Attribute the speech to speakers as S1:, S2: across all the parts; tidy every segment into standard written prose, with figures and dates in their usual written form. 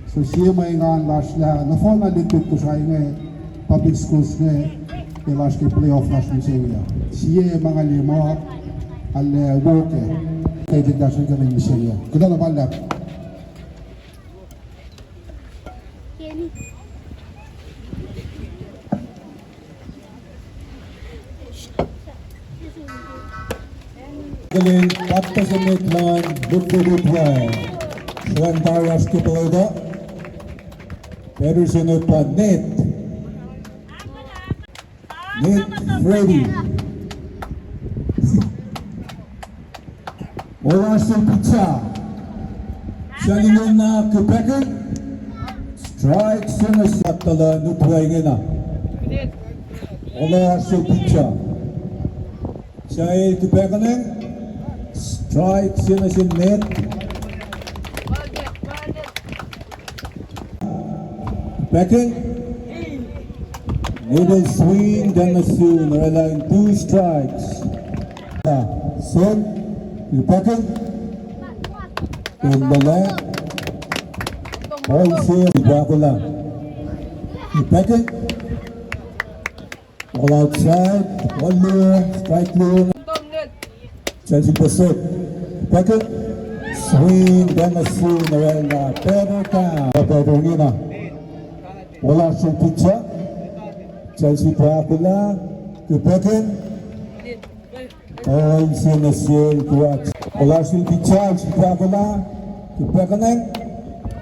S1: So siya may nga last na na-fall na dito ko sa nga public schools nga last kay playoff last ni siya. Siya mga lima al work kay didasyon ka rin ni siya. Kuda na balap.
S2: Galing tapos sa midland, bukod-bukod. Швантара Скипалода, Пedersen pa net. Net Freddy. Wala sa pizza. Siya na Quebecer. Strike sa nasatala nutway na. Wala sa pizza. Siya ay Quebecer na. Strike sa net. Becking, middle swing, then the soon, relying 2 strikes. Son, you Becking, in the left, ball save, Dracula. You Becking, all outside, 1 more, strike lure, Chelsea pursuit. Becking, swing, then the soon, relying better down, better wala siyang pizza. Chelsea Dracula. Quebecer. All sinasyon kuwat. Wala siyang pizza. Chelsea Dracula. Quebecer na.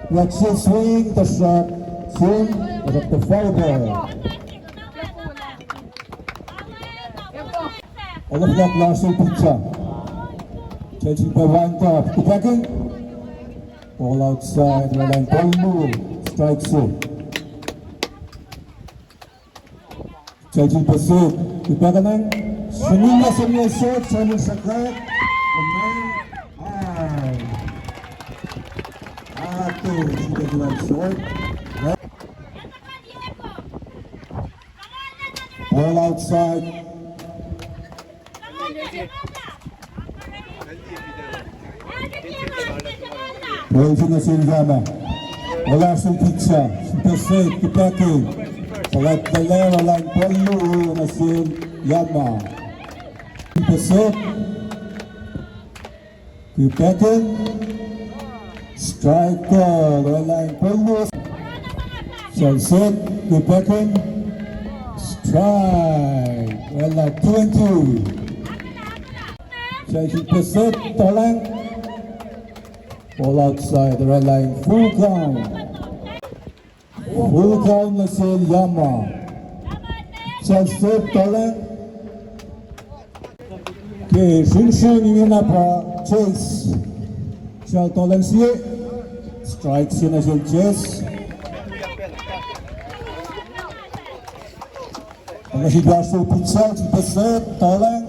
S2: Let's swing the shot. Swing. At the foul ball. All of that wala siyang pizza. Chelsea pa one top. Quebecer. All outside. Wala yung ball move. Strike zone. Chelsea pursuit. Quebecer na. Swinging na sa mga shot. Swinging sa crack. Ato. Sige lang short. Ball outside. Pwede na Silvana. Wala siyang pizza. Pursuit. Quebecer. Salat Galera lang polo na si Yama. Pursuit. Quebecer. Strike call. Walang polo. Sunset. Quebecer. Strike. Wala 2-2. Chelsea pursuit. Talang. Ball outside. Walang full count. Full count na si Yama. Chelsea talang. Okay, Shinshin yun na pa. Chase. Siya talang siya. Strike siya na siya Chase. Mga si Darso Pizza. Si Pasat talang.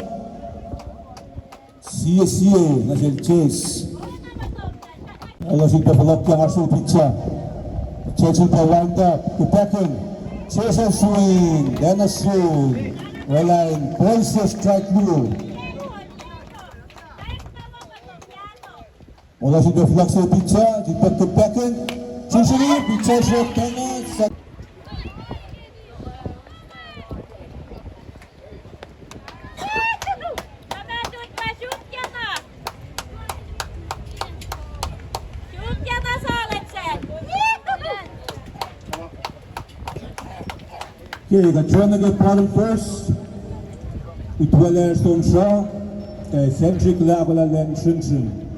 S2: Siya na siya Chase. Mga si Papalap ka Darso Pizza. Chelsea pa wind up. Quebecer. Chase a swing. Then a swing. Walang balls to strike move. Wala si Deflux sa pizza. Jipat Quebecer. Susuli. Pizza sa tenga. Okay, the trying to get bottom first. Itwala Stone Shaw. Kay Centric Lakula Len Shinshin.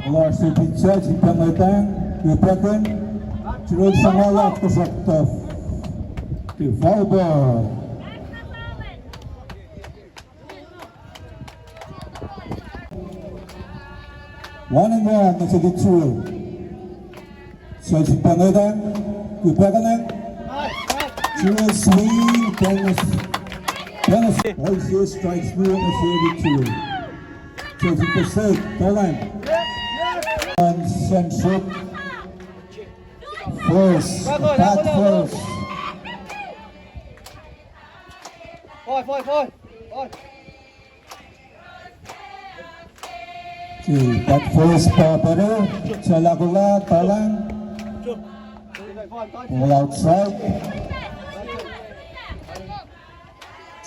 S2: Larsen pizza, jika matang, Quebecer, turun sangalat ke sektor. Di foul ball. 1-1, that's a good throw. Chelsea Pangadan, Kupakanan, Chua swing, tennis, also strikes through and a good throw. Chelsea Pasek, Tolan, and Central, first, back first.
S3: Thôi.
S2: Okay, back first pa pero Chalakula, Tolan, all outside.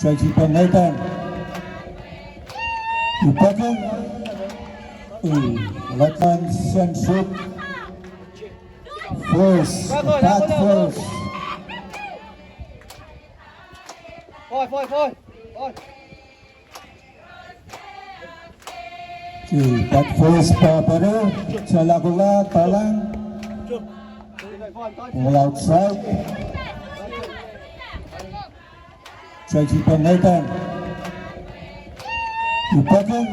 S2: Chelsea Pangadan, Kupakan, Latman Central, first, back first.
S3: Thôi.
S2: Okay, back first pa pero Chalakula, Tolan, all outside. Chelsea Pangadan, Kupakan,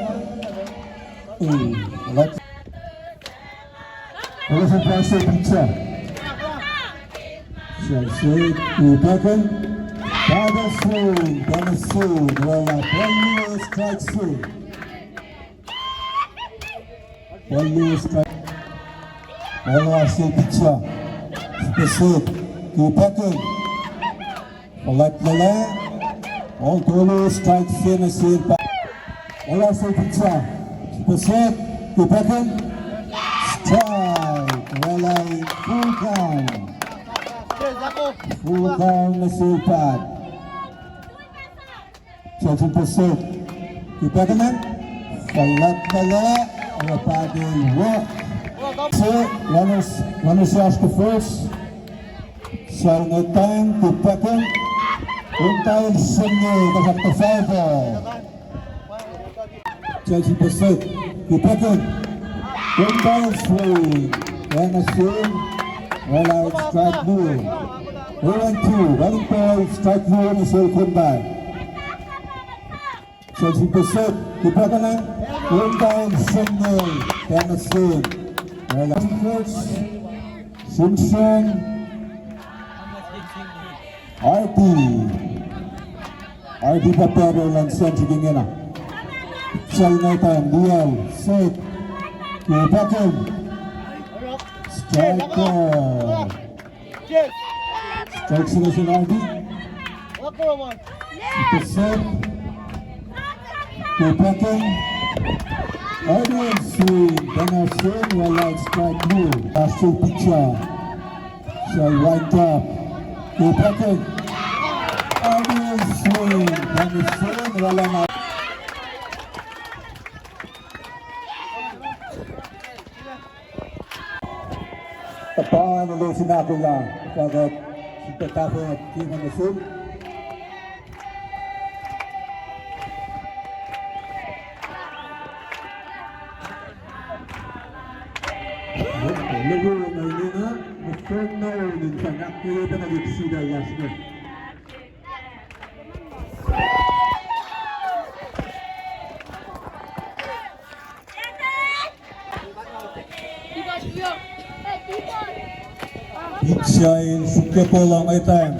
S2: Where's the pressure pizza? Chelsea, Kupakan, Dennis swing, well up, 1 strike swing. 1 strike. All still pizza. Specific, Kupakan, Palat Lala, all 2 strikes finish here. All still pizza. Specific, Kupakan, strike, well up, full count. Full count na silpad. Chelsea Pasek, Kupakanan, Palat Lala, or a paddle walk. So, runners rush to first. Sarang time, Kupakan, Untay Sanye, kasap to foul ball. Chelsea Pasek, Kupakan, Untay swing, and a swing, well out, strike blue. 0-2, running ball, strike blue, and a swing back. Chelsea Pasek, Kupakanan, Untay Sanye, and a swing. Well out, first, Simpson, RD Papero Lansan sige na. China time, Liao, set, Kupakan, striker. Strike selection RD. Set, Kupakan, RD and swing, then a swing, well out, strike blue. Astro picture, shall wind up. Kupakan, RD and swing, then a swing, well out. Tapangan ulit si Nakula kagat si Tatapon at Kim ang asum. Lagu na inina, mufong na ulit sa nakulit na nag-iksida last night. Pitchay suka pola may time.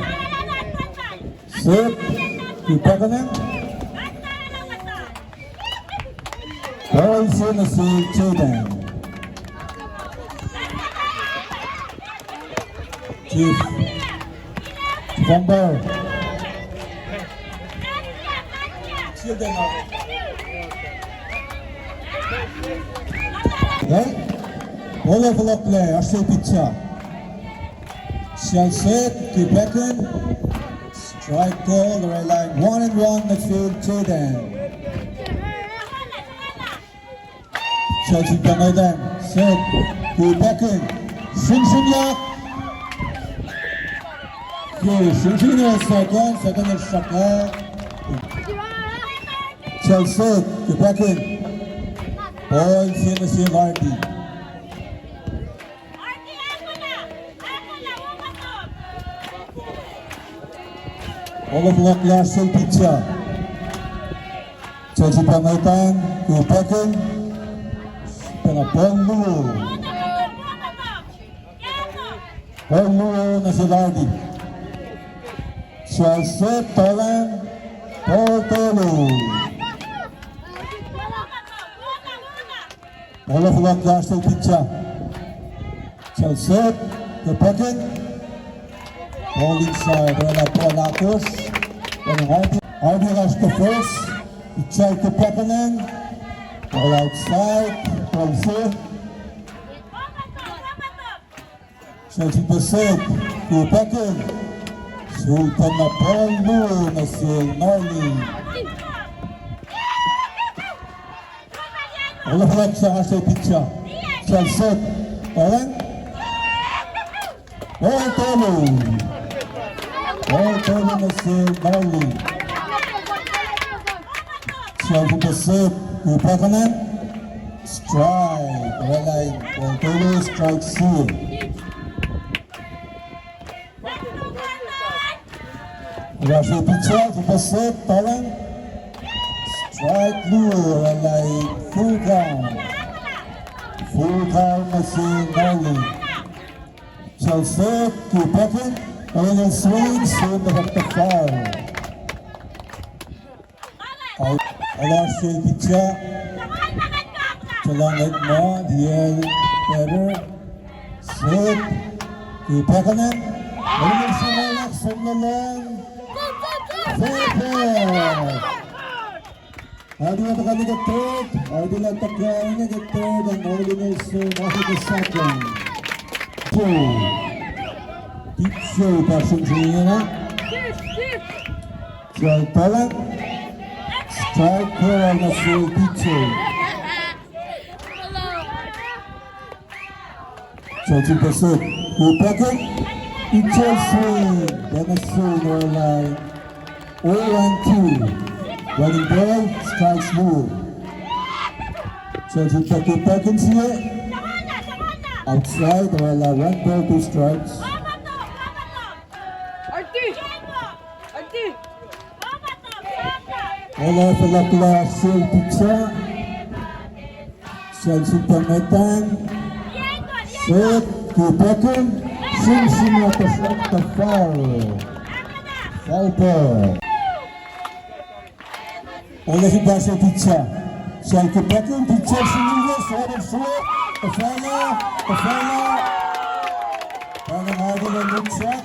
S2: Set, Kupakanan. Balls in the sea, Jaden. Chief, Bomber. Jaden out. Okay, all over play, Ashe pitcher. Shall set, Kupakan, strike goal, the right line, 1-1, midfield, Jaden. Chelsea Pangadan, set, Kupakan, Shinshunyak. Okay, Shinshunya second is Shaka. Chelsea, Kupakan, ball, Shinashim, RD. Overlock last picture. Chelsea Pangadan, Kupakan, na Polu. Polu na si Lardy. Shall set, Tolan, Polu. Bola fulan Glasgow pitcher. Shall set, the pocket. Ball inside, wala po Lakos. Hardy rush the first. Pitcher to Pekanen. Ball outside, ball set. Shall to the set, to Pekanen. Sultan na Polu na si Norley. Bola fulan siya kasi pitcher. Shall set, Owen. Ball Tolu. Ball Tolu na si Norley. Shall to the set, to Pekanen. Strike. Ball Tolu, strike seal. Rush pitcher to the set, Tolan. Strike lure, full count. Full count na si Norley. Shall set to Pekanen. Tolan swing, soon the foul. Rush pitcher. Tolan mo, DL better. Set to Pekanen. Tolan sumalak from the line. Hardy at the third, Hardy at the third, and Norley also after the second. Deep show passing to Yana. Joel Tolan. Strike her on the full pitcher. Chelsea pursuit. Who pocket? Pitcher swing. Then a swing or line. 0-2. Running ball, strikes move. Chelsea Perkins here. Outside, well, 1 ball, 2 strikes. Wala pala Sil Pizza. Chelsea Pametan. Set to Perkins. Sim at the foul. Foul ball. Olha que baixa a pizza. Shall to Pekanen, pizza single, sort of slow. The final. Final Hardy on the track.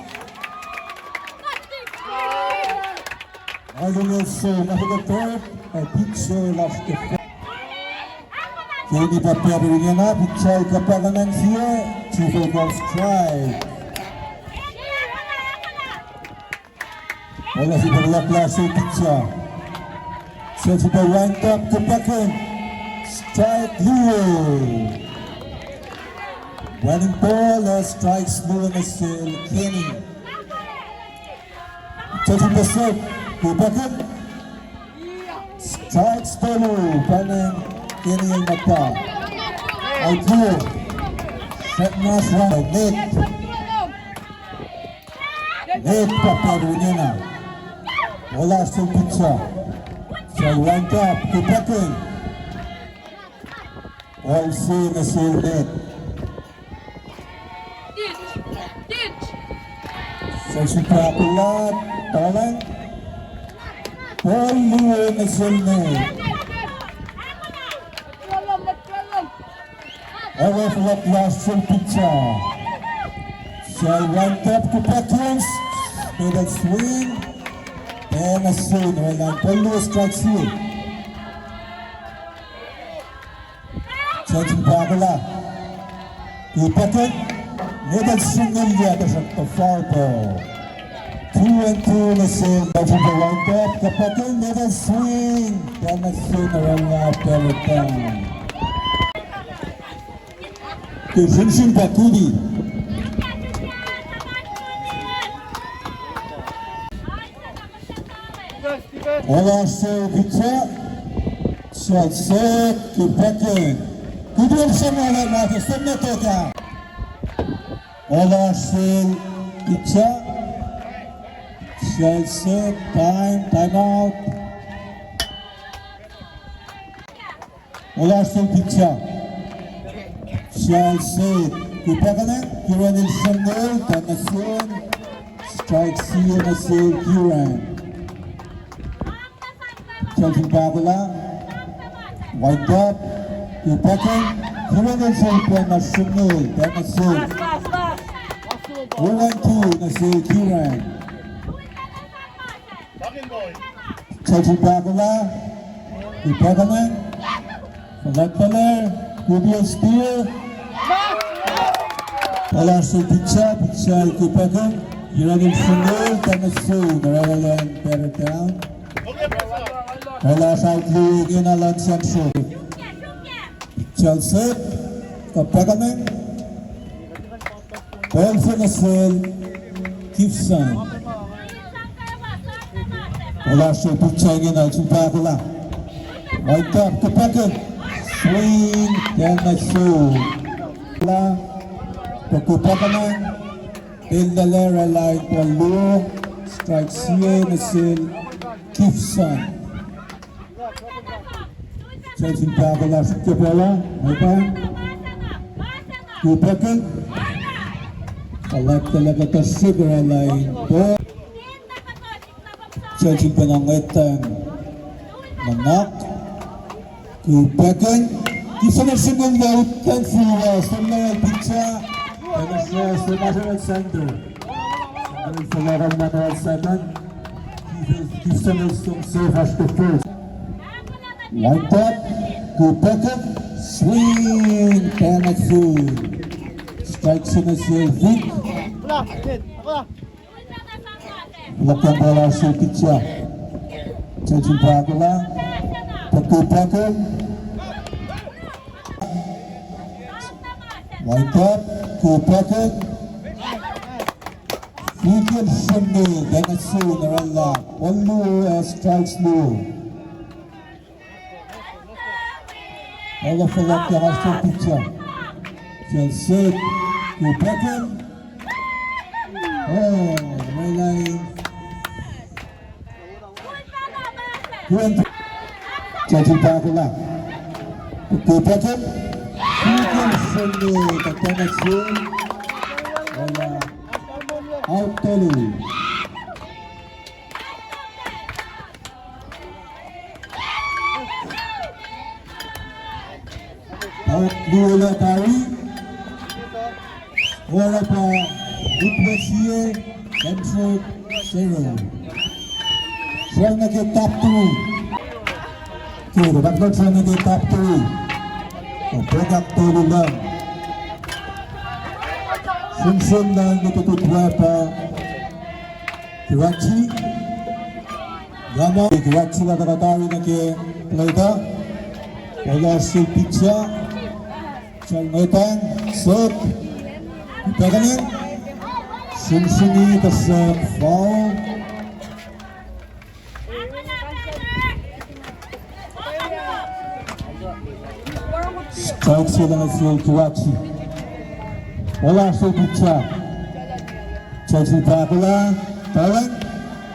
S2: Hardy also after the third. A pizza lost the fourth. Hindi pa pwede rin yan na. Pizza ka Pekanen here. Triple goal strike. Wala si Perlaplas yung pizza. Chelsea by wind up to Pekanen. Strike lure. Running ball, strikes lure na si Kenny. Chelsea by set to Pekanen. Strikes Tolu. Panen Kenny ang mata. Out lure. Set mas round. Net pa pero niya na. Wala siyang pizza. Shall wind up to Pekanen. Also na si net. Chelsea Pakulat. Tolan. Polu na si net. Away from what last yung pizza. Shall wind up to Pekanen. Middle swing. And a swing. Well, Polu strikes here. Chelsea Pakulat. To Pekanen. Middle swing niya. There's a foul ball. 2-2 na si Chelsea wind up. To Pekanen. Middle swing. Then a swing around after the down. Contention Pakudi. Wala sa pizza. Shall set to Pekanen. Kudul sa mga natin. Stop na to ka. Wala sa pizza. Shall set. Time out. Wala sa pizza. Pitchal set. Kupakanan. Kiran in Shangal. Tanasyon. Strike C na save Kiran. Chelsea Bagula. Wind up. Kupakan. Kiran in Shangal na Shangal. Tanasyon. 1-2 na save Kiran. Chelsea Bagula. Kupakanan. Falakbalar. Kubiya steal. Wala sa pitcha. Pitcha Kupakan. Yunagin Shangal. Tanasyon. Narawalan better down. Wala sa outleague in Alan Sancho. Pitchal set. Kupakanan. Ball for the sell. Gibson. Wala sa pitcha in Alan Bagula. Wind up Kupakanan. Swing, then na show. Wala, Kupakanan, Tildalera line Palu, strike CA na sil, Gibson. Chelsea Bagula sa Kipala, may pa? Kupakanan, kalap talaga ka Sigara line po. Chelsea Panangetan, Manak, Kupakanan, Gibson ang single note, 10 for Sunlayan Pitcha, and a stress to National Center. Sandal for Laran National second, Gibson is some safe as the first. Wind up, Kupakanan, swing, Tanasyon. Strikes in a save, Vic. Lakang bola sa Pitcha. Chelsea Bagula, Kupakanan. Wind up, Kupakanan. Figure Shangal, Tanasyon, Narala. One more strikes low. All of the left the hostile pitcher. Shall set, Kupakanan. Oh, line. Chelsea Bagula. Kupakanan. Figure Shangal, Tanasyon. Wala. Out totally. Out Lula Tari. Wala pa Duplessier. Central zero. Siya nag-top 2. Okay, dapat siya nag-top 2. Product tulo lang. Sunsun lang natututwa pa Kirachi. Gama Kirachi na nakatari na kay Playda. Wala si Pitcha. Chalmetan. Set. Kupakanan. Sunsuni sa foul. Strike sila na si Kirachi. Wala sa Pitcha. Chelsea Bagula. Parang.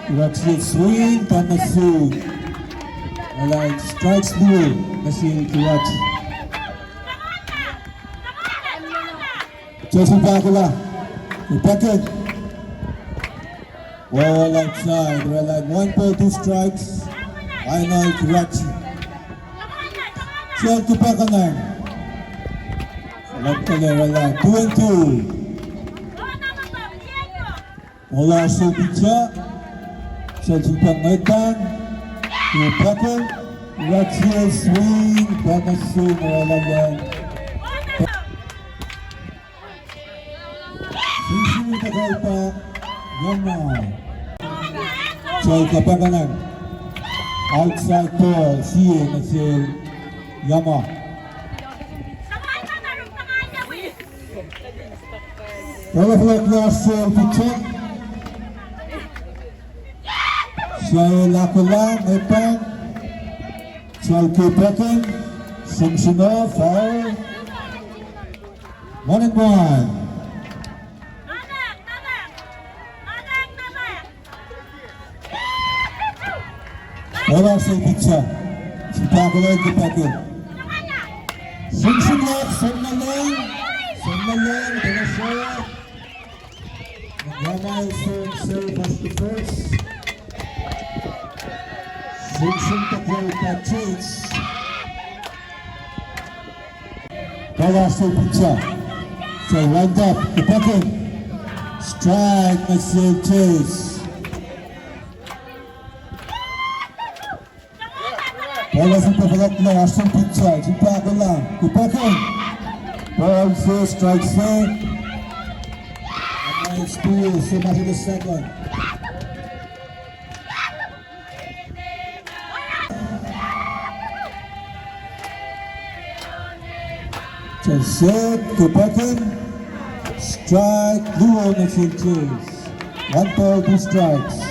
S2: Kirachi swing. Tanasyon. Wala. Strikes blue na si Kirachi. Chelsea Bagula. Kupakanan. Wall outside. Wala. 1-2 strikes. Final Kirachi. Chelsea Kupakanan. Wala. 2-2. Wala sa Pitcha. Chelsea Pangetan. Kupakanan. Kirachi swing. Tanasyon. Wala yan. Susunod na kalpa. Yama. Chelsea Kupakanan. Outside ball. Siya na si Yama. Wala flag na sa Pitcha. Siya lako lang. Epang. Chelsea Kupakanan. Sumsuna. Foul. 1-1. Wala sa Pitcha. Si Bagula Kupakanan. Sumsuna. Sumsuna. serve. Gamay serve as the first. Sing to play that chase. Kaya pitcha. So wind up, the button. Strike, Monsieur Chase. Bola sa papalat na asong pitcha. Jumpa ko lang. The button. Ball first, strike third. And nice steal, so much in the second. Just set, the button. Strike, Luo na Chase. 1 ball, 2 strikes.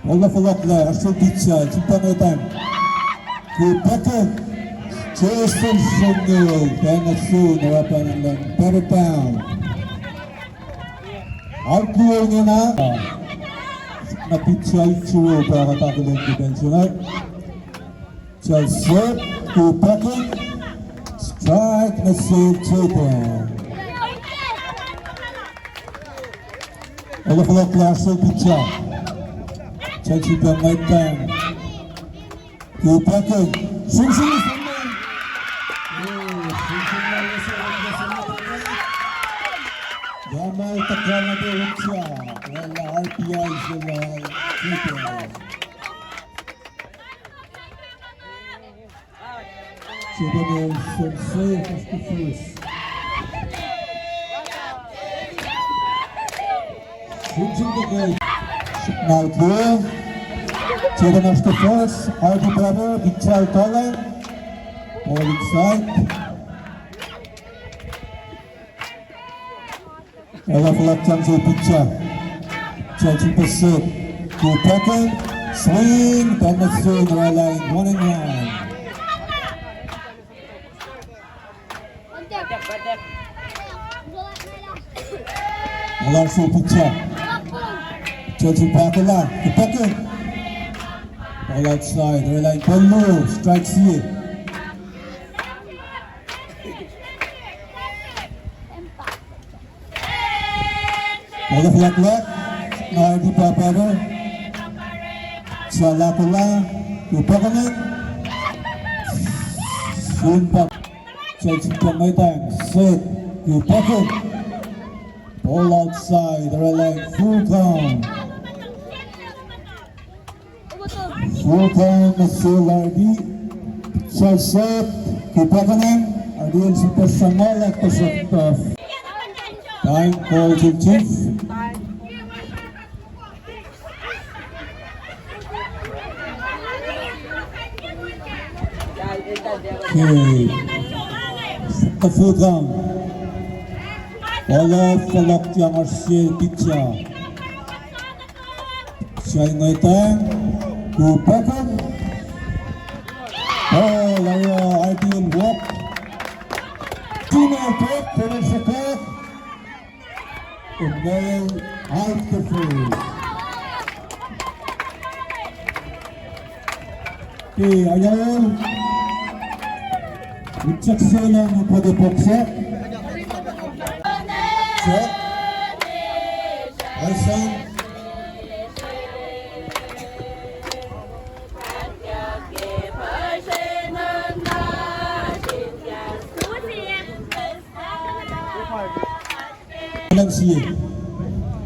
S2: Bola falak na asong pitcha. Jumpa ko time. The button. Chase from Sunil, then a soon, harapan ng lang, better down. Outclear niya na. Napitsa Ichiro para katakulang defense. Just set, to button. Strike na save Chapin. Olaf Olaf Larson pitcha. Chelsea from right down. To button. Swing. Gamay takal na doon siya. Wala RPI sila. Siya from safe as the first. Switching the goal. Now clear. Siya as the first. RP brother, Bichal Tolan. All inside. Olaf Laptang sa pitcha. Chelsea Pacific. To Pekin. Swing. Then the swing. Line 1 and 1. Olaf sa pitcha. Chelsea Pakala. To Pekin. All outside. Line 1 low. Strike C. Olaf Laklak, Nardi Papado, Salakula, Upakaman, Sunpak, Chelsea Pamaitang, set, Upakan, ball outside, they're like full count. Full count, Mr. Lardi, set, Upakaman, Ardian Super Samal at the time call to Chief. Okay. The full count. Olaf falak yang Arsiel pitcha. Siya ngay tang. Kupakan. Oh, laro ideal walk. Tino Pep, finish the clock. And then out the field. Okay, ayaw. Ucak selang pada boxer. Check. Aisan.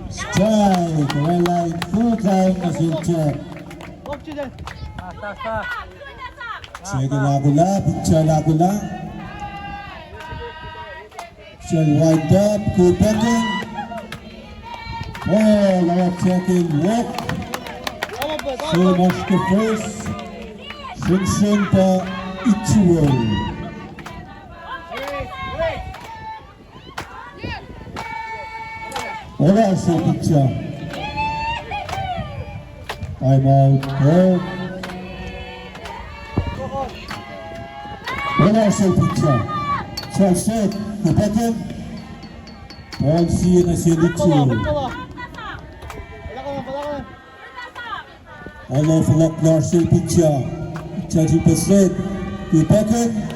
S2: Strike, line full time as in check. Check lagula, pitcha lagula. Shall wind up, good backing. Oh, now checking walk. So much the first. Shin pa Ichiro. Wala sa pitcha. Time out. Oh. Wala sa pitcha. So set. The button. Ball C na si Lichiro. All of Lock Larson pitcha. Chelsea Pacific. The button.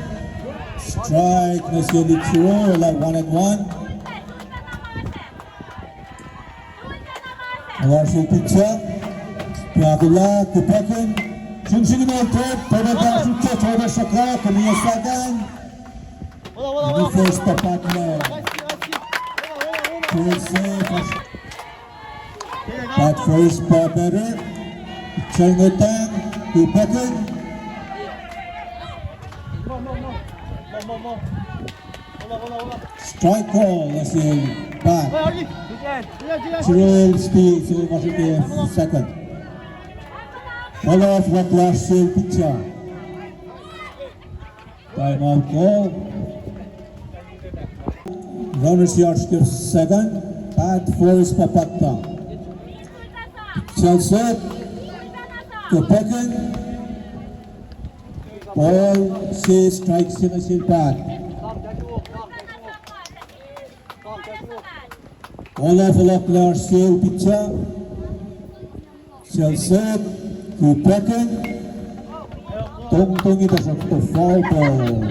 S2: strike na si Lichiro, wala 1-1. Wala si pitcha. Piakula, Kupekin. 중심이 될 때, 배달가 슈트, 저버셔가, 그미야 사간. 이 first partner. That first better. Changutan, Kupekin. Strike call na si Pat. Cyril Steve, so Washington second. Follow off what last sale pitcher. Time out call. Runners yard skip second. Pat first Papakta. Chelsea. Kupekin. Ball say strikes in a seal Pat. All of last sale pitcher. Chelsea. Kupekin. Tong-tong ito sa foul ball.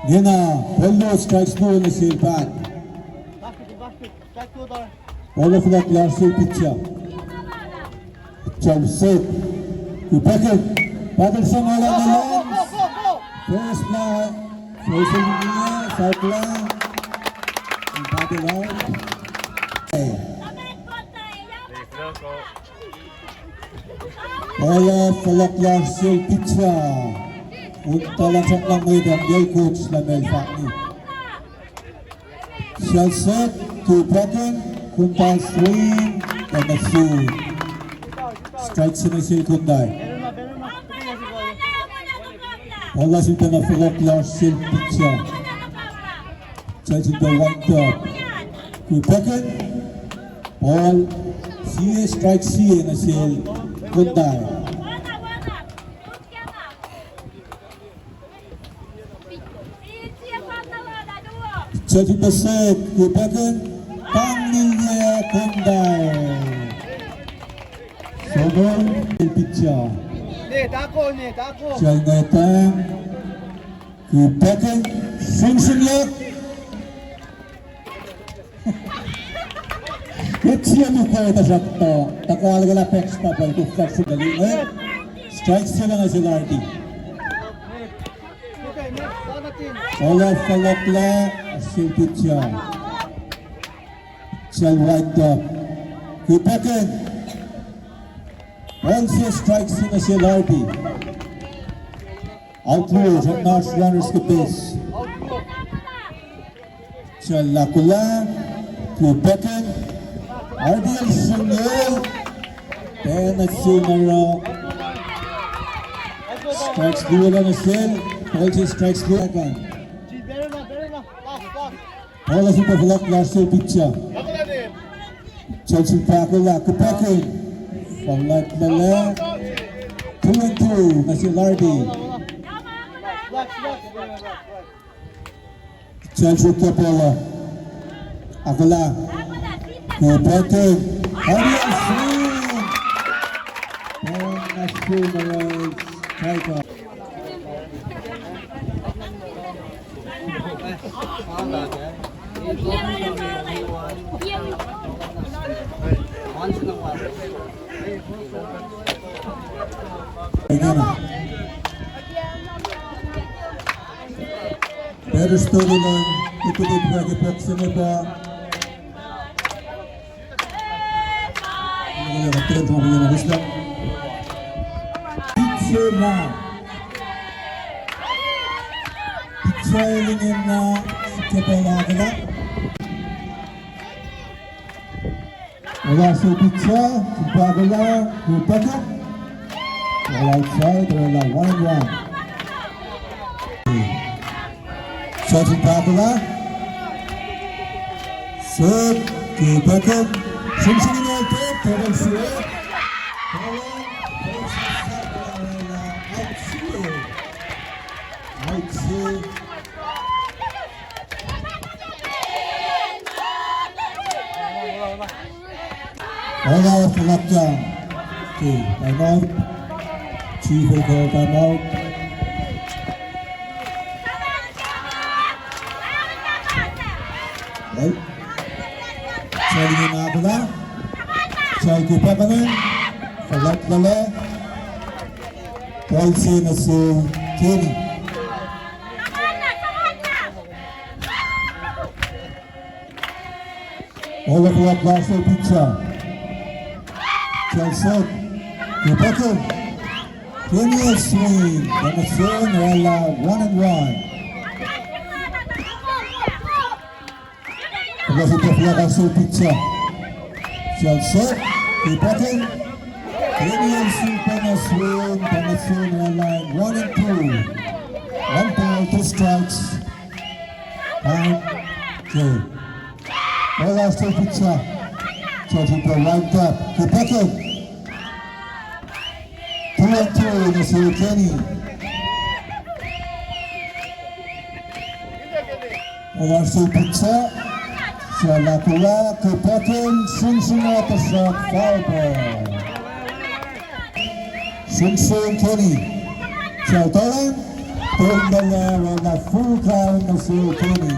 S2: Nina, hello strikes no in the sale Pat. All of that last sale pitcher. Chelsea. Kupekin. Patterson all on the lines. First line. First line. South line. And battle out. All of Falaklar Sil Pizza. Unta lang sa lang may damjay coach na may fakni. Chelsea. Kupekin. Kuntal swing. And a swing. Strikes in a sil kunday. Wala sila na Falaklar Sil Pizza. Chelsea the wind up. Kupekin. Ball. CA strike CA na sil kunday. Chelsea the set. Kupekin. Pangilya kunday. Sobol Pizza. Changatang Kupekin Sing-sing-yak Kutsia mo ko ito sa ito Takwalaga na pex pa pa ito flex sa galing Strikes sila nga si Lardy Ola Falakla si Pizza Chal right up Kupekin Also strikes in a Lardy. Outlaws at Nash runners to base. Chalakula, Kupekin, RDL Sunil, then a Sunara. Strikes dual on a cell, also strikes dual again. All of the block last year picture. Chelsea Pakula, Kupekin. Palat Lala 2-2 na si Lardy Chelsea Kapola Akala Kupekin Ariel Swing and a funeral strike out Better storyline, ikutin bagi boxing ba? Nakakatarin sa mga gusto. Pizza na. Pizza ilingin na si Kapalagala. Wala si Pizza, si Pagala, Kupekin. All outside, wala 1-1. Chelsea Pakula Set Kupekin Sing-singin na ito Tawag siya Out siya All out Falakyan Okay, time out See if they call timeout. Right. Charlie yung nakakala. Charlie ko pa rin. Falat lala. Twice na si Kenny. All of the Kosrae pizza. Chelsea. Rebecca. Kenny swing. Contention. Wala 1-1. Agora para falar com a sua pizza. Chelsea. Rebecca. Kenny swing. Contention. Wala 1-2. 1 ball, 2 strikes. Okay. Wala sa pizza. Chelsea pa lined up. Rebecca. 2-2 na si Kenny. Wala sa pizza. Sa Lakula, Kepekin, Sunsunat sa foul ball. Sunsun Kenny. Sa Tolan, Tundala, wala full count na si Kenny.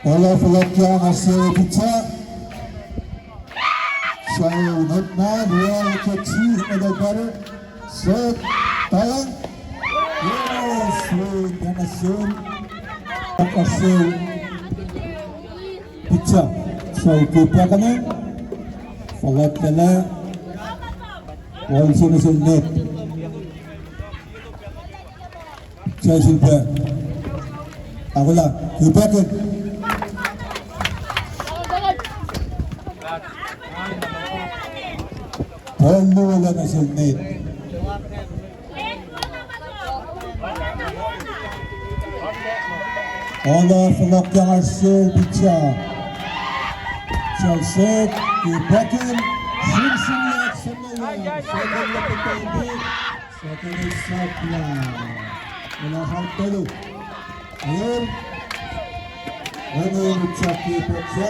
S2: Wala fulat yan na si Pizza. So, not mad, well, kicks you a little better. So, Tolan. Yes, Contention. Contention. Pizza. So, kupa ka na. Falat ka na. Wall sa net. Chelsea pa. Ako lang. Kupa ka. Paulo wala na sa net. Ola falak yang Arcel Pizza. Chelsea, Rebecca, Sunsunat sa ngayon. Second na pagkaindi. Second is Southland. Wala kang talo. Ngayon, ngayon sa Pizza.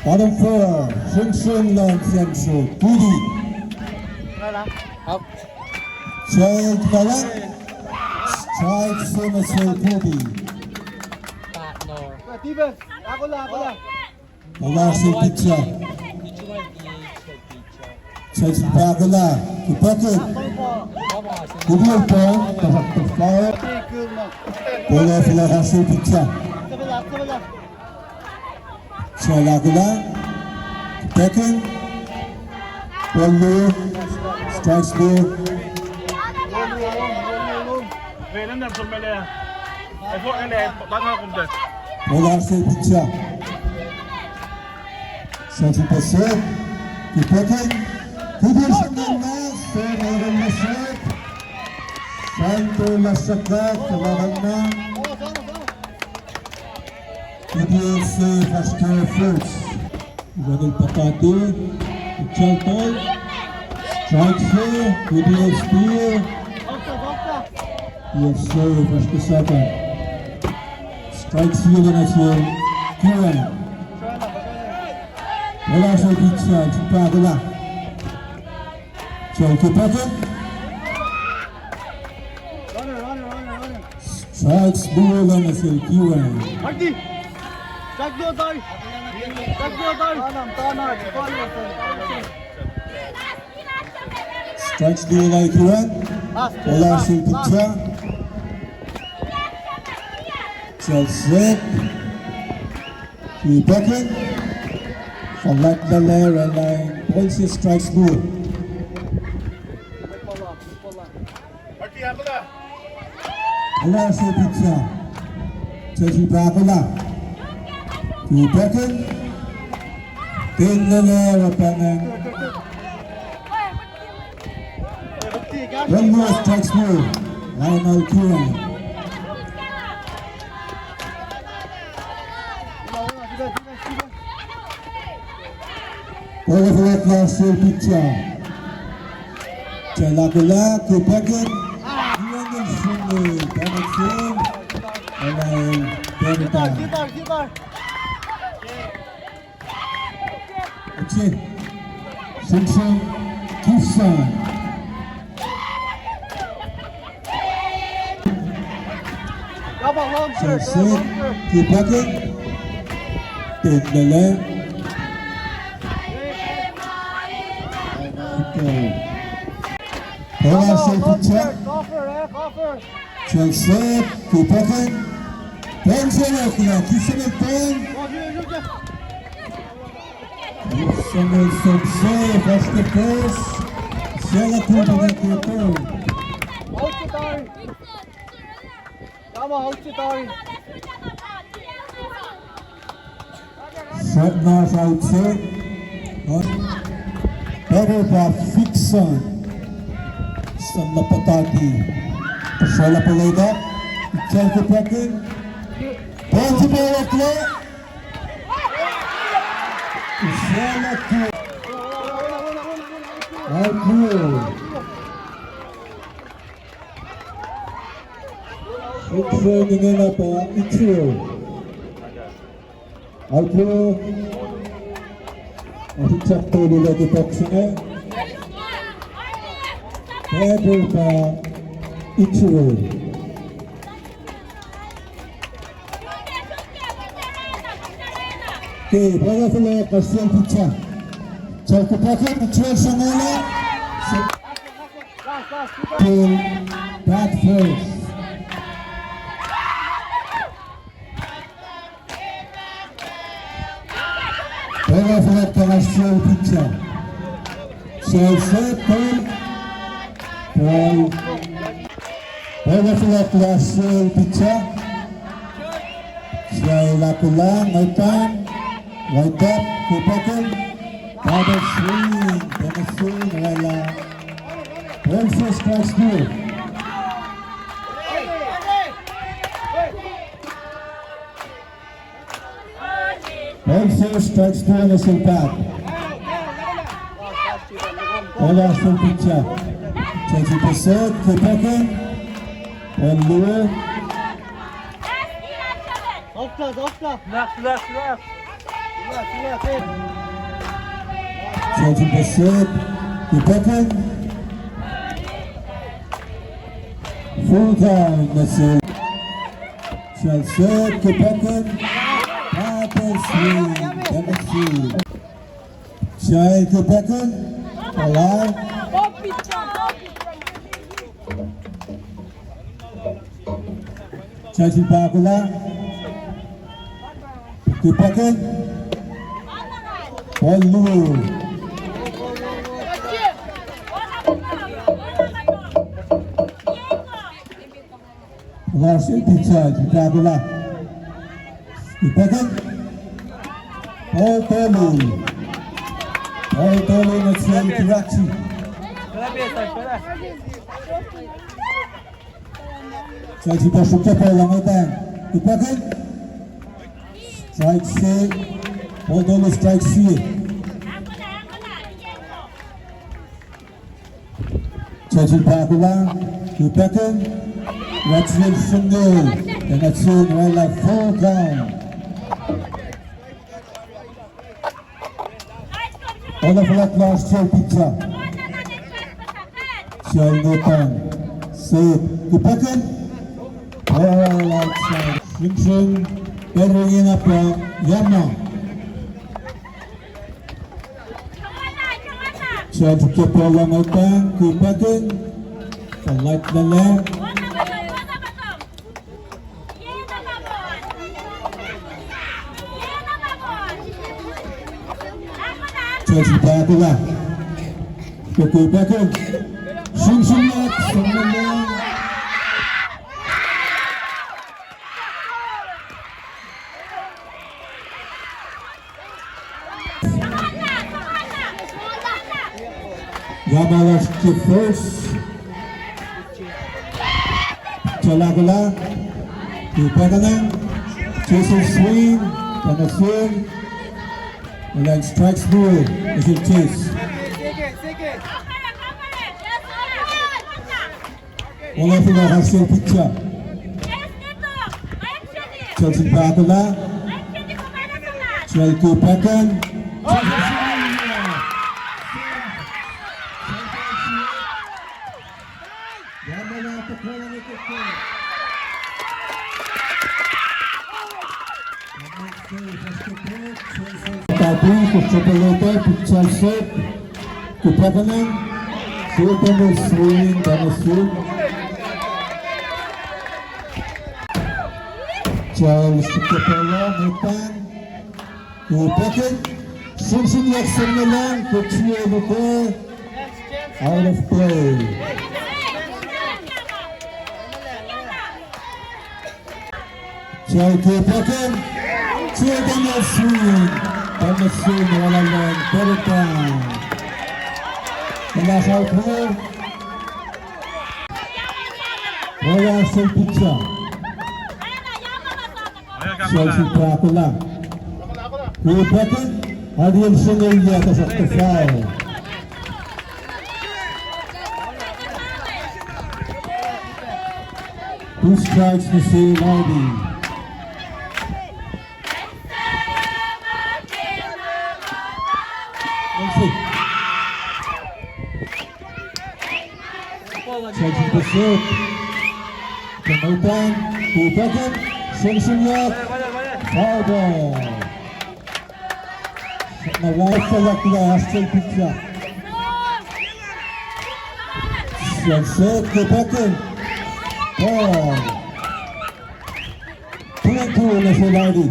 S2: Bottom 4, Sunsunat Senso, Kudi. Child Balang, Child Senso, Kudi. Wala si Pizza. Child Bagala, Kipakin. Kudi ang po, tapos to fire. Wala sila si Pizza. Chalagula, Pekin, Paulo, strikes goal. Wala sa Pizza. Sa Pizza, Pekin, Kudir sa Nangas, Meron na shot. Santo Lasakat, kalaban na. Kudir sa Pascal Fruits. Radel Patati, Chaltol, strikes here, Kudir Spear. Yes sir, Pascal Saka. Strikes here na siya, Kiran. Wala sa Pizza, Chupagula. Chalto Patrick. Strikes duo lang na siya, Kiran. Strikes duo lang, Kiran. 올라왔을 피차. 자, 셋. Backen. Select the layer line. Policy strikes blue. 올라왔을 피차. 자, 바꾸라. Backen. In the layer opponent. One more strikes blue. Lionel Kieran. Overflow last year picture. Chalakula, Kupakin, Iwan Sunday, Benefit, and Benita. That's it. Simpson, Kosrae. So set, Kupakin, take the left. Olağanüstü pitcher. Chelsea, Kupakin. Pençeli okula, Kişi'nin pen. Kişi'nin sopse, başka pes. Şöyle kurduğuna kurduğu. Shot now outside. Better by Fixon. Son Lapatati. Shola Paleda. Chelsea Kupakin. Pençeli okula. Shola Kupakin. Training apa itu? Aku masih cakap dulu di boxnya. Better pa itu. Okay, baga pula kasihan pecah. Cukup pakai pecah semula. Pull back first. Baga pula kasihan pecah. Selesai pull. Baga pula kasihan pecah. Saya lakukan, makan. Right up, Kupakin. Power swing, Benefit, wala. Also strikes blue. Also strikes blue on the silpat. Wala sa pitcha. 20%, Kupakin. One blue.
S3: Left.
S2: 20%, Kupakin. Full time, that's it. Chelsea, Kupakin. Power swing, Benefit. Chelsea, Kupakin. Alive. Chelsea, Bakula. Kupakin. Ball low. Last pitcher, Bakula. Kupakin. Ball tolo, let's say Karachi. Chelsea pasukta bola medan. Kupakin. Strike C. Ball strike C. Chelsea Bakula. Kupakin. Ratchville single. And that's it, wala full count. All of that last year pizza. Shall Nathan. Save. Kupakin. All outside. Simpson. Perringin up. Yama. Shall to keep all on Nathan. Kupakin. From right to the left. Chelsea Patula. Okay, Beckham. Swing left. Someone down. Yamalas to first. Chalagala. To Beckham. Chases swing. And a swing. And then strikes through. Is it chase? Wala po na hustle picture. Chelsea Patula. Chelsea Beckham. Tabi ko chocolate picture set. Kupakanan. Super swing dan swing. Charles Kupala Mutan. Kupakan. Swing action na lang. Kuchiyo ko. Out of play. Charles Kupakan. Children swing. Tama swing, wala lang. Pero down. Wala sa outfield. Wala sa picture. Chelsea Patula. Kupakan. Adil single niya atas after foul. Two strikes na si Marty. Chelsea pursuit. Kemudian Kupakan. Swing foul ball. Nawala sa lakla. Hustle picture. Chelsea Kupakan. Ball. Tuloy na si Marty.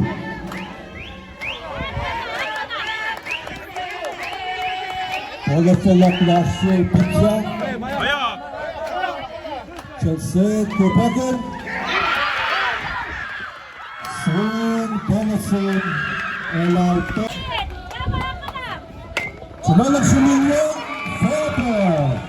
S2: Wala sa lakla. Hustle picture. Chelsea Kupakan. Swing, Denison, allowed to. Sumalag si Milo, foul.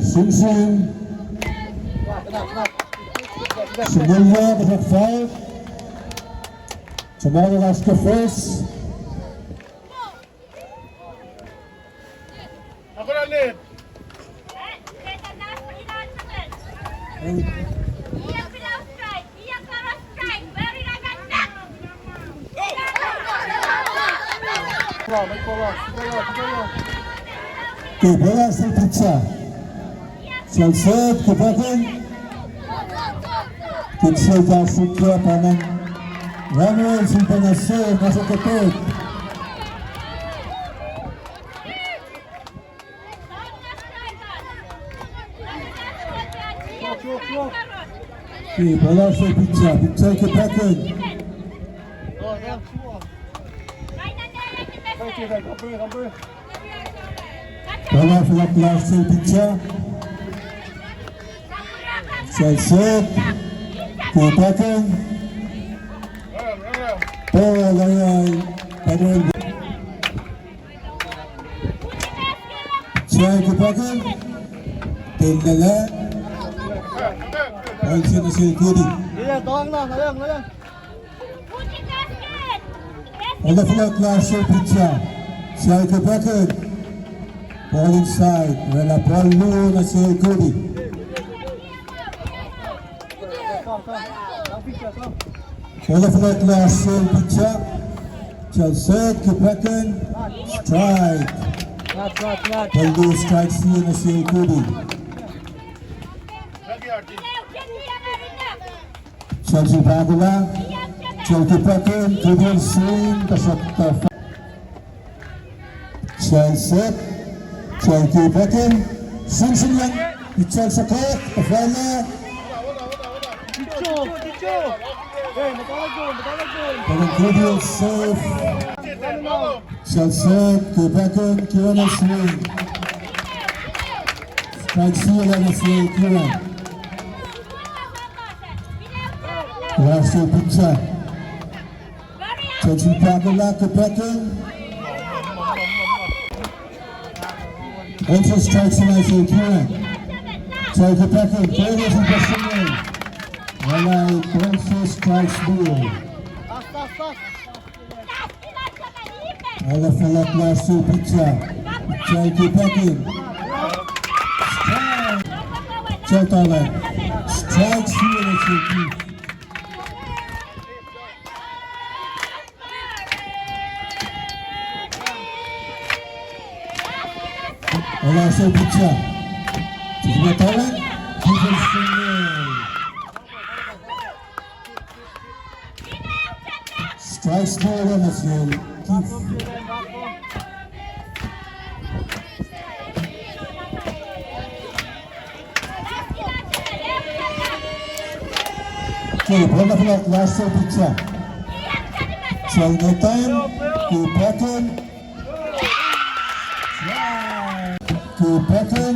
S2: Swing. Sumulya dapat foul. Tomorrow last the first.
S3: Ako na ulit.
S2: Bola sa pizza. Chelsea Kupakan. Pizza sa sutya panang runner simpan na serve masuk ke third. Bola sa pizza Kupakan. Bola sa kelas pizza. Chelsea Kupakan. Bola ngayon padahal. Chelsea Kupakan. Tendala. Alsin na si Cody. Wala pala klase pizza. Chelsea Kupakan. Ball inside. Wala ball na si Cody. Olaflet last pitcher. Chelsea, Kipekin, strike. Paldo strikes here na si Kudi. Chelsea Bagula, Chelsea Kipekin, Kudi swing, kasakta. Chelsea, Chelsea Kipekin, swing lang, pitcher sa kek, Pafala. Parang Kudi is safe. Chelsea, Kipekin, Kieran ang swing. Strike here na si Kieran. Last year pitcher. Chelsea Bagula, Kipekin. Entry strikes na si Kieran. Chelsea Kipekin, Kieran ang pasyon. Walay 12 strikes ball. Olaflet last year pitcher. Chelsea Kipekin. Strike. Chelsea strikes here na si Kieran. Wala sa pitcher. Sumatawan, defense single. Strikes ball na si Keith. Okay, bola pula last sa pitcher. Chelsea Kipekin. Kipekin.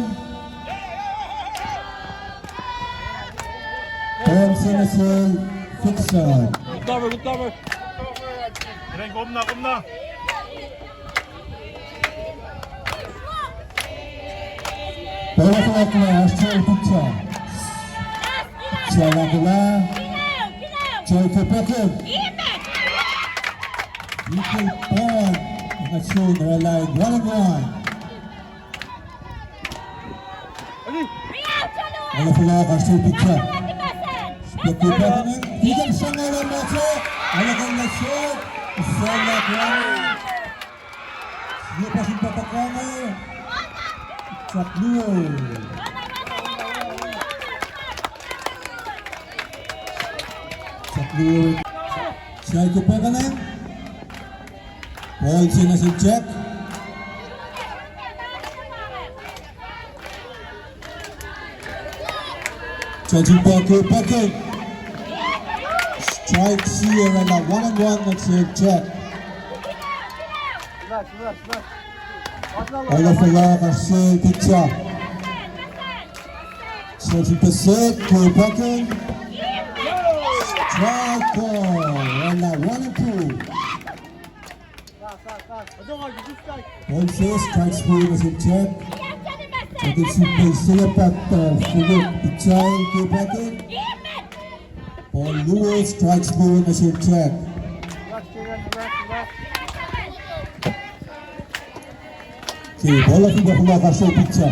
S2: Thompson is a fixer.
S3: Good cover. Kom na.
S2: Bola pula last sa pitcher. Chelsea Kipekin. Equal point. Not sure they're alive. 1-1. Wala pula kasi pitcher. Kipekin. Tidak siya ngayon natin. Alagang na shoot. Isang na kuwari. Sige pa siya patakama. Chakliyo. Chakliyo. Siya Kipekin. Ball siya na si Jack. Chelsea Kipekin. Strike here and a 1-1 next year check. Olaflet kasi pitcher. Chelsea Kipekin. Strike ball and a 1-2. Ball says strikes ball na si check. Jadi simple selepat Philip pitcher Kipekin. Paul Lewis strikes ball na si check. Okay, bola tidak pula kasi pitcher.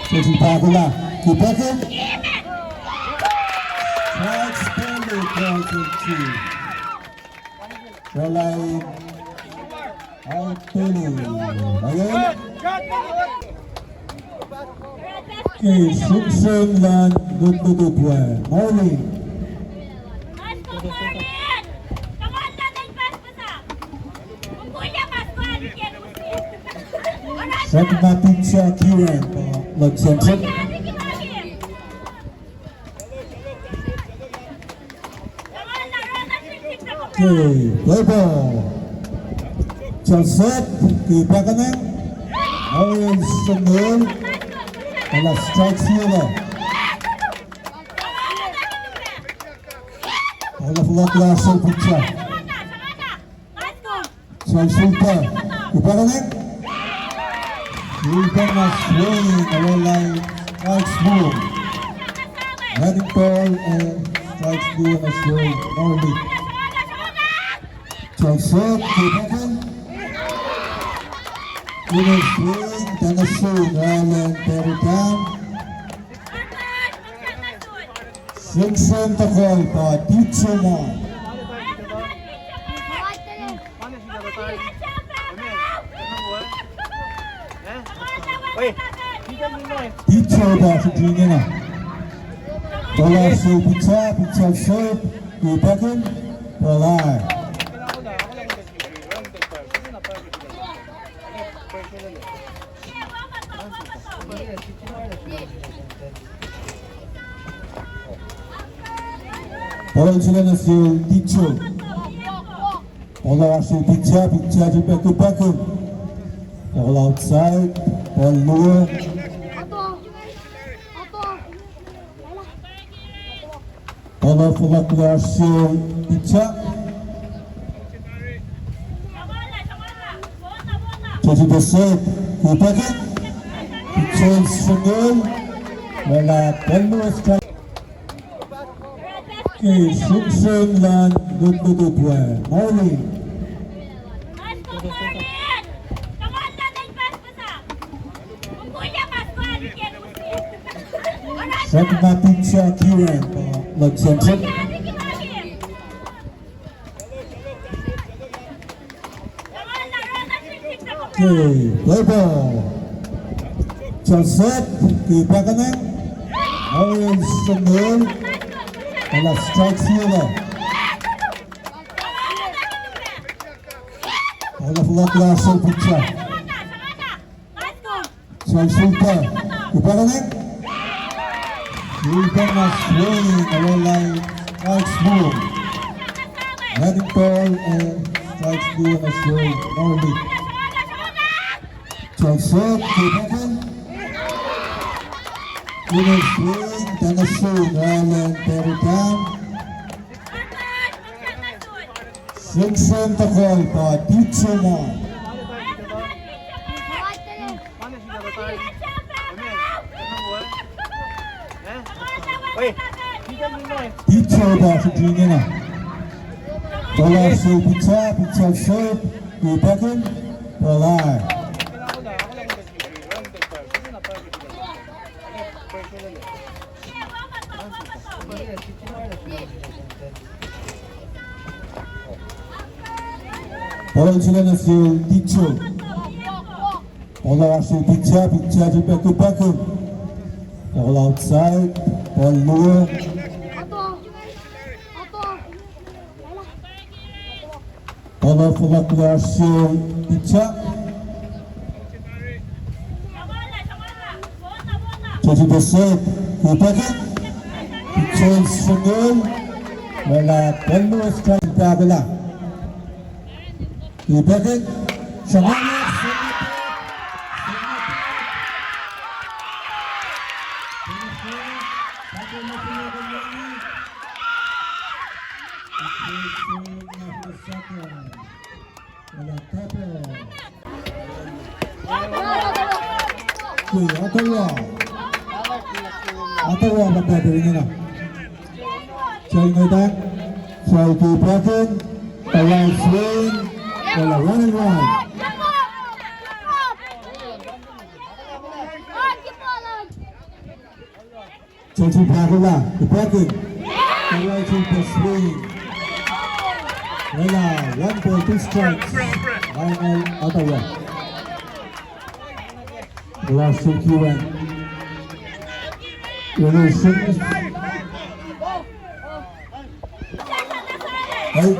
S2: Chelsea Bagula, Kipekin. Strikes ball calls in two. Walay Anthony. Ayun. Okay, Simpson dan Dutwa. Morning. Set na pitcher Kieran. Lag Simpson. Okay, play ball. Chelsea Kipekin. Orange Sandal. Wala strikes here. Olaflet last sa pitcher. Chelsea Kipekin. Kipekin na swing. Walay strikes ball. Heading ball and strikes ball na swing. Only. Chelsea Kipekin. Winner swing, then a swing, Ryan Perry down. Simpson takol pa Teacher mo. Teacher ba sa junior na. Bola sa pizza serve. Kupakin. Bola. Bola sila na si Teacher. Bola sa pizza Kupakin. Bola outside. Ball lower. Bola fulaklar si Pizza. Jadi besar. Kupakin. Pizza sengul. Bola ball lower strike. Okay, Simpson dan Good Morning. Segma Pizza Kiran Lag Simpson. Okay, play ball. Set, Kipakanan. Orange Sengul. Bola strike sila. Bola fulaklar si Pizza. Sulta. Kipakanan. Sultan na swing, awalay strikes move. Heading ball and strikes move na swing. Norby. Set, Kipakanan. Inning swing, then a swing, Ryan Perry down. Simpson takol pa Teacher mo. Teacher ba sa junior na. Bola sa pizza serve. Kupakin. Bola. Bola sila na si Teacher. Bola sa pizza Kupakin. Bola outside. Ball lower. Bola fulaklar si Pizza. Jadi besar. Kupakin. Pizza sengul. Bola ball lower strike bola. Kupakin. Sangana. Atawa magdadaling na. Try ngayon. Try Kupakin. Around swing. Wala 1-1. Try Pagula. Kupakin. Around swing. Wala 1 ball 2 strikes. Final Ottawa. Last Kiran. Ay,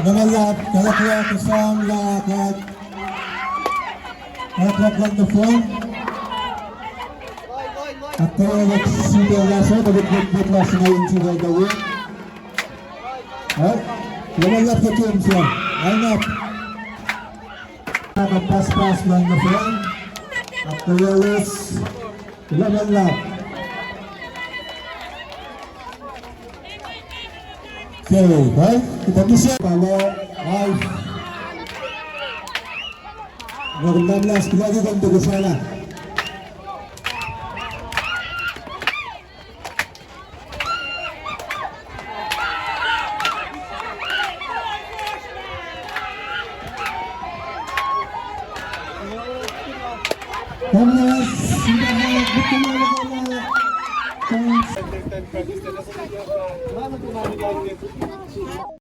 S2: namalat, kalakya, kasam, lakad. Kalakyak lang na phone. At kaya nagsisigil lasa, nagagagag lasa ngayon siya gawin. Ay, namalat ka team siya. Line up. Pass lang na phone. At kaya laman lang. Okay, baik. Kita bisa kalau live. Nomor 16 lagi untuk ke sana. Sudah betul